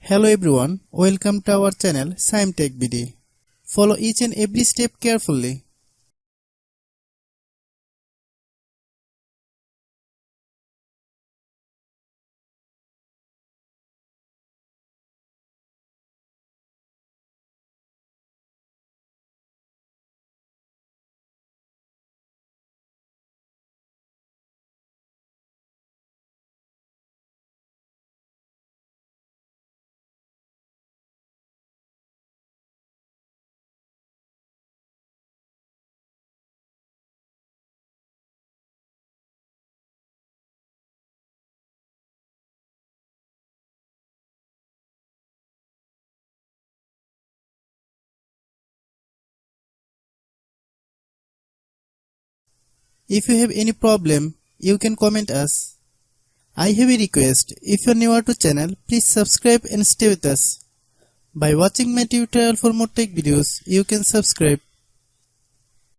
Hello everyone, welcome to our channel Shaem TechBD. Follow each and every step carefully. If you have any problem, you can comment us. I have a request, if you are new to channel, please subscribe and stay with us. By watching my tutorial for more tech videos, you can subscribe.